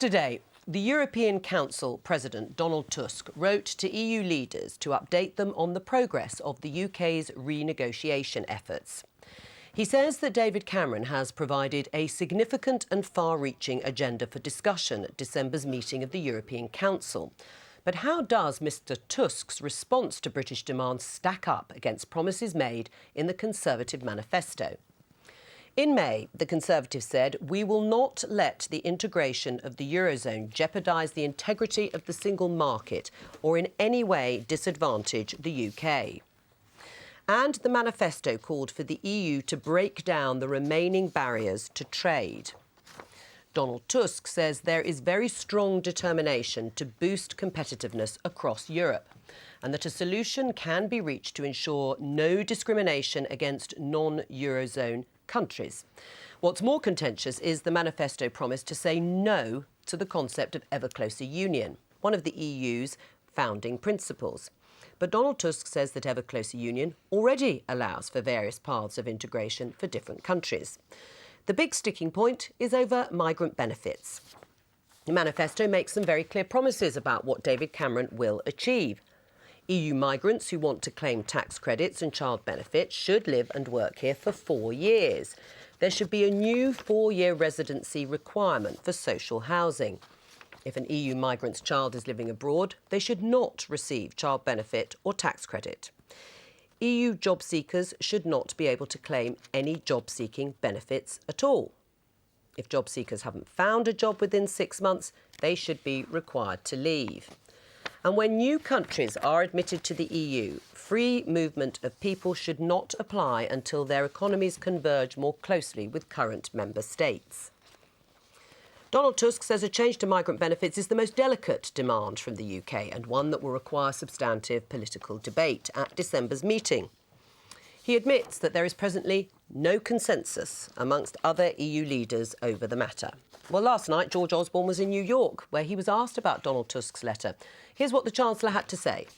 Today, the European Council President Donald Tusk wrote to EU leaders to update them on the progress of the UK's renegotiation efforts. He says that David Cameron has provided a significant and far-reaching agenda for discussion at December's meeting of the European Council. But how does Mr Tusk's response to British demands stack up against promises made in the Conservative manifesto? In May, the Conservatives said, "We will not let the integration of the Eurozone jeopardise the integrity of the single market or in any way disadvantage the UK." And the manifesto called for the EU to break down the remaining barriers to trade. Donald Tusk says there is very strong determination to boost competitiveness across Europe and that a solution can be reached to ensure no discrimination against non-Eurozone countries. What's more contentious is the manifesto promise to say no to the concept of ever closer union, one of the EU's founding principles. But Donald Tusk says that ever closer union already allows for various paths of integration for different countries. The big sticking point is over migrant benefits. The manifesto makes some very clear promises about what David Cameron will achieve. EU migrants who want to claim tax credits and child benefits should live and work here for 4 years. There should be a new 4-year residency requirement for social housing. If an EU migrant's child is living abroad, they should not receive child benefit or tax credit. EU job seekers should not be able to claim any job-seeking benefits at all. If job seekers haven't found a job within 6 months, they should be required to leave. And when new countries are admitted to the EU, free movement of people should not apply until their economies converge more closely with current member states. Donald Tusk says a change to migrant benefits is the most delicate demand from the UK and one that will require substantive political debate at December's meeting. He admits that there is presently no consensus amongst other EU leaders over the matter. Well, last night, George Osborne was in New York, where he was asked about Donald Tusk's letter. Here's what the Chancellor had to say.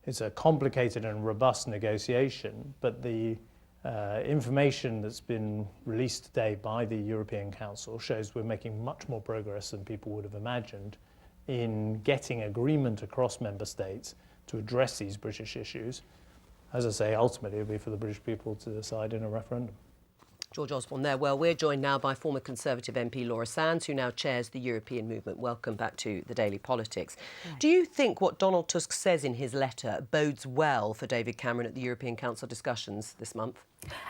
It's a complicated and robust negotiation, but the information that's been released today by the European Council shows we're making much more progress than people would have imagined in getting agreement across member states to address these British issues. As I say, ultimately it'll be for the British people to decide in a referendum. George Osborne there. Well, we're joined now by former Conservative MP Laura Sands, who now chairs the European Movement. Welcome back to the Daily Politics. Right. Do you think what Donald Tusk says in his letter bodes well for David Cameron at the European Council discussions this month?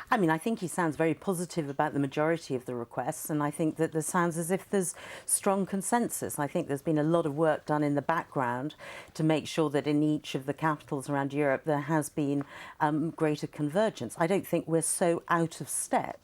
I mean, I think he sounds very positive about the majority of the requests, and I think that there sounds as if there's strong consensus. I think there's been a lot of work done in the background to make sure that in each of the capitals around Europe there has been greater convergence. I don't think we're so out of step.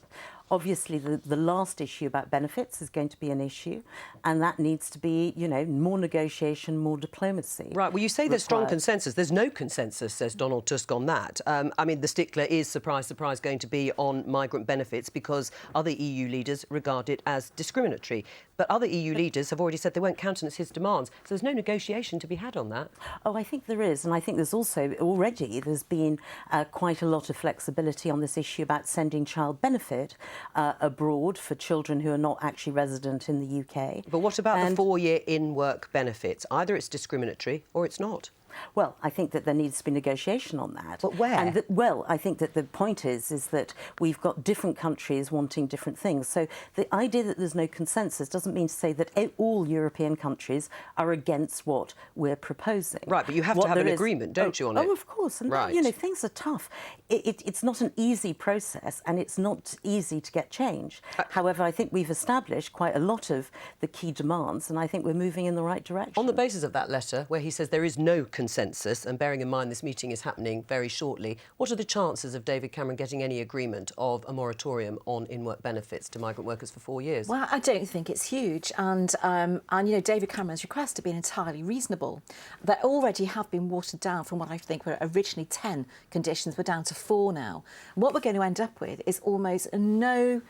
Obviously, the last issue about benefits is going to be an issue, and that needs to be, you know, more negotiation, more diplomacy. Right. Well, you say there's strong consensus. There's no consensus, says Donald Tusk, on that. I mean, the stickler is, surprise, surprise, going to be on migrant benefits because other EU leaders regard it as discriminatory. But other EU leaders have already said they won't countenance his demands. So there's no negotiation to be had on that. Oh, I think there is. And I think there's also already there's been quite a lot of flexibility on this issue about sending child benefit abroad for children who are not actually resident in the UK. But what about the 4-year in-work benefits? Either it's discriminatory or it's not. Well, I think that there needs to be negotiation on that. But where? And well, I think that the point is that we've got different countries wanting different things. So the idea that there's no consensus doesn't mean to say that all European countries are against what we're proposing. Right, but you have to have an agreement, don't you, on it? Oh, of course. And, you know, things are tough. It's not an easy process, and it's not easy to get change. However, I think we've established quite a lot of the key demands, and I think we're moving in the right direction. On the basis of that letter, where he says there is no consensus, and bearing in mind this meeting is happening very shortly, what are the chances of David Cameron getting any agreement of a moratorium on in-work benefits to migrant workers for 4 years? Well, I don't think it's huge, and you know, David Cameron's requests have been entirely reasonable. They already have been watered down from what I think were originally 10 conditions. We're down to 4 now. What we're going to end up with is almost no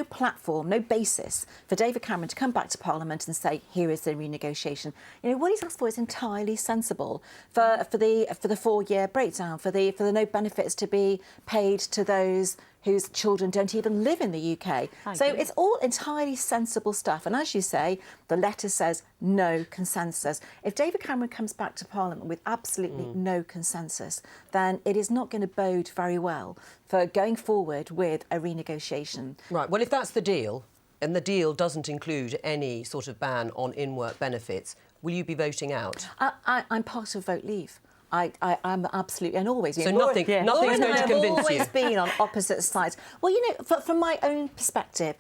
platform, no basis for David Cameron to come back to Parliament and say, here is the renegotiation. You know, what he's asked for is entirely sensible for the 4-year breakdown, for the no benefits to be paid to those whose children don't even live in the UK. So it's all entirely sensible stuff. And as you say, the letter says no consensus. If David Cameron comes back to Parliament with absolutely no consensus, then it is not going to bode very well for going forward with a renegotiation. Right, well, if that's the deal, and the deal doesn't include any sort of ban on in-work benefits, will you be voting out? I'm part of Vote Leave. I'm absolutely, and always. So nothing is going to convince you? I've always been on opposite sides. Well, you know, from my own perspective,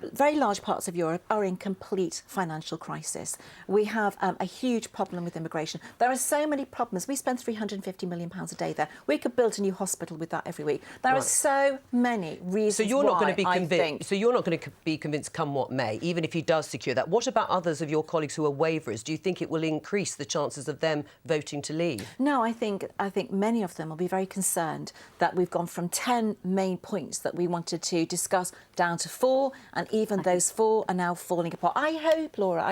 very large parts of Europe are in complete financial crisis. We have a huge problem with immigration. There are so many problems. We spend £350 million a day there. We could build a new hospital with that every week. There are so many reasons So you're not why going to be I convinced. think... So you're not going to be convinced, come what may, even if he does secure that. What about others of your colleagues who are waverers? Do you think it will increase the chances of them voting to leave? No, I think many of them will be very concerned that we've gone from 10 main points that we wanted to discuss down to 4, and even those 4 are now falling apart. I hope, Laura,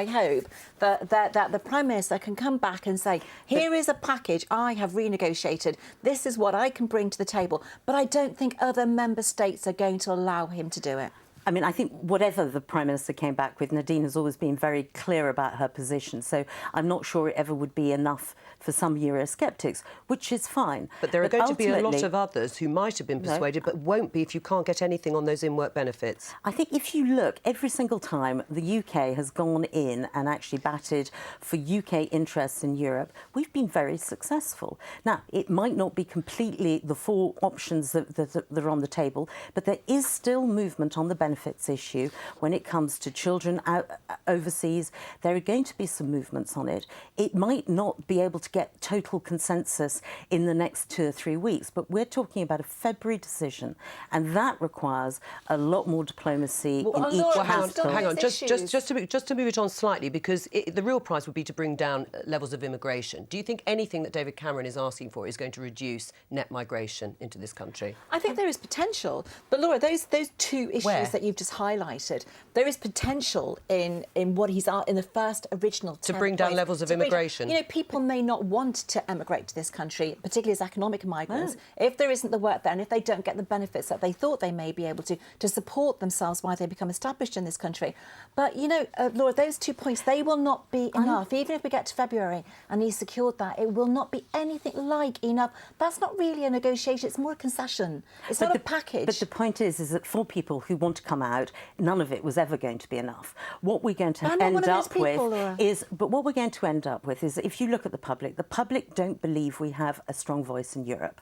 that the Prime Minister can come back and say, here is a package I have renegotiated, this is what I can bring to the table, but I don't think other member states are going to allow him to do it. I mean, I think whatever the Prime Minister came back with, Nadine has always been very clear about her position. So I'm not sure it ever would be enough for some Eurosceptics, which is fine. But there are going to be a lot of others who might have been persuaded but won't be if you can't get anything on those in-work benefits. I think if you look, every single time the UK has gone in and actually batted for UK interests in Europe, we've been very successful. Now, it might not be completely the 4 options that are on the table, but there is still movement on the benefits issue when it comes to children overseas. There are going to be some movements on it. It might not be able to get total consensus in the next 2 or 3 weeks, but we're talking about a February decision, and that requires a lot more diplomacy in each council. Hang on, just to move it on slightly, because the real prize would be to bring down levels of immigration. Do you think anything that David Cameron is asking for is going to reduce net migration into this country? I think there is potential, but Laura, those 2 issues that you've just highlighted, there is potential in what he's in the first original to bring down levels of immigration. You know, people may not want to emigrate to this country, particularly as economic migrants, if there isn't the work there and if they don't get the benefits that they thought they may be able to support themselves while they become established in this country. But, you know, Laura, those 2 points, they will not be enough. Even if we get to February and he's secured that, it will not be anything like enough. That's not really a negotiation, it's more a concession. It's not a package. But the point is that for people who want to come out, none of it was ever going to be enough. What we're going to end up with is if you look at the public don't believe we have a strong voice in Europe.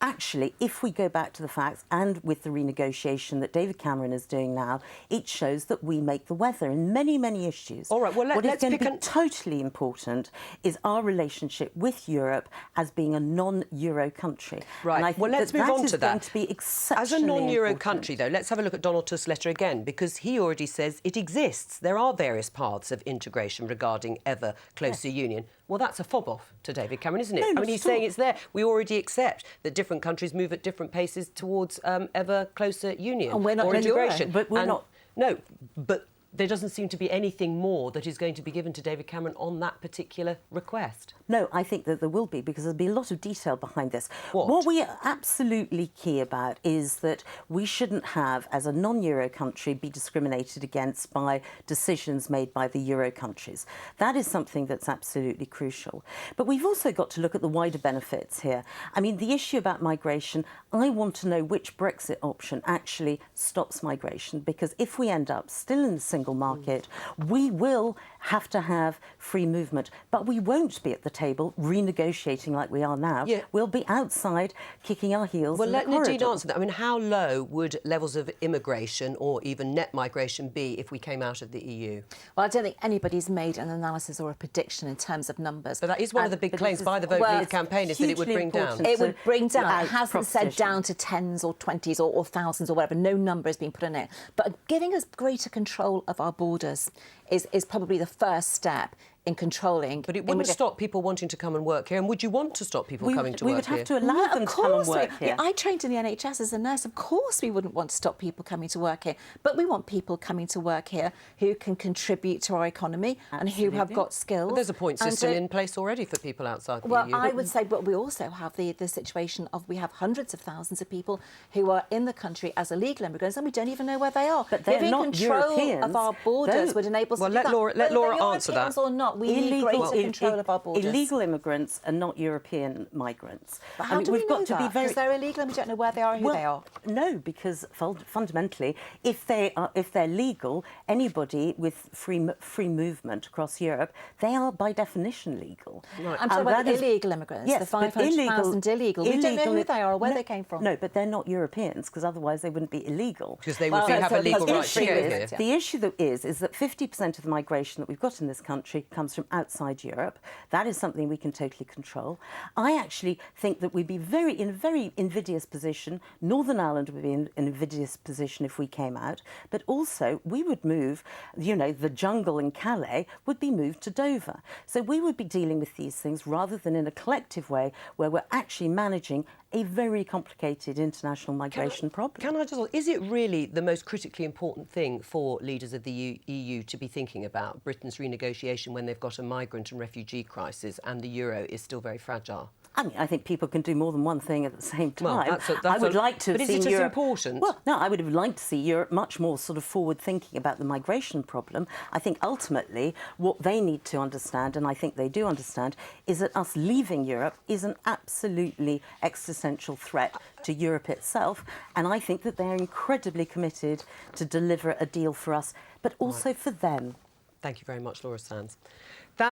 Actually, if we go back to the facts, and with the renegotiation that David Cameron is doing now, it shows that we make the weather in many, many issues. All right, well, what is going to be totally important is our relationship with Europe as being a non-Euro country. Right, and I think let's move on to that. Going to be exceptionally as a non-Euro important. country, though, let's have a look at Donald Tusk's letter again, because he already says it exists. There are various paths of integration regarding ever closer union. Well, that's a fob-off to David Cameron, isn't it? No, I mean, he's saying it's there. We already accept that different countries move at different paces towards ever closer union and we're not or integration. But we're not. No, but there doesn't seem to be anything more that is going to be given to David Cameron on that particular request. No, I think that there will be, because there'll be a lot of detail behind this. What we are absolutely key about is that we shouldn't have, as a non-Euro country, be discriminated against by decisions made by the Euro countries. That is something that's absolutely crucial. But we've also got to look at the wider benefits here. I mean, the issue about migration, I want to know which Brexit option actually stops migration, because if we end up still in the single market, we will have to have free movement, but we won't be at the table renegotiating like we are now. Yeah. We'll be outside kicking our heels. Well, in the let Nadine corridor. answer that. I mean, how low would levels of immigration or even net migration be if we came out of the EU? Well, I don't think anybody's made an analysis or a prediction in terms of numbers. But that is one of the big claims by the Vote Leave campaign, is that it would bring down. It would bring down. It hasn't said proposition. down to tens or 20s or thousands or whatever. No number has been put in it. But giving us greater control of our borders is probably the first step in controlling. But it wouldn't stop people wanting to come and work here. And would you want to stop people coming to we work would have here? to allow No, them of to come and course work here. I trained in the NHS as a nurse. Of course we wouldn't want to stop people coming to work here. But we want people coming to work here who can contribute to our economy and who have got skills. But there's a point system in place already for people outside the EU. Well, I would say, but we also have the situation of we have hundreds of thousands of people who are in the country as illegal immigrants and we don't even know where they are. But they're not control Europeans. of our borders would enable us Well, to let do that. Laura Whether answer Europeans that. or not, we need greater control of our borders. Illegal immigrants are not European migrants. But how do we know that? Be very... Because they're illegal and we don't know where they are or who they are. No, because fundamentally, if they're legal, anybody with free movement across Europe, they are by definition legal. Right. I'm talking about illegal immigrants, yes, the 500,000 illegal. We don't know who they are or where they came from. No, but they're not Europeans, because otherwise they wouldn't be illegal. Because they would have a legal right to go here. The issue that is that 50% of the migration that we've got in this country comes from outside Europe. That is something we can totally control. I actually think that we'd be in a very invidious position. Northern Ireland would be in an invidious position if we came out. But also, we would move, the jungle in Calais would be moved to Dover. So we would be dealing with these things rather than in a collective way where we're actually managing a very complicated international migration problem. Can I just ask, is it really the most critically important thing for leaders of the EU to be thinking about, Britain's renegotiation, when they've got a migrant and refugee crisis and the euro is still very fragile? I mean, I think people can do more than one thing at the same time. Well, I would like to have seen But is it as Europe... important? Well, no, I would have liked to see Europe much more sort of forward-thinking about the migration problem. I think ultimately what they need to understand, and I think they do understand, is that us leaving Europe is an absolutely existential threat to Europe itself. And I think that they're incredibly committed to deliver a deal for us, but also for them. Thank you very much, Laura Sands.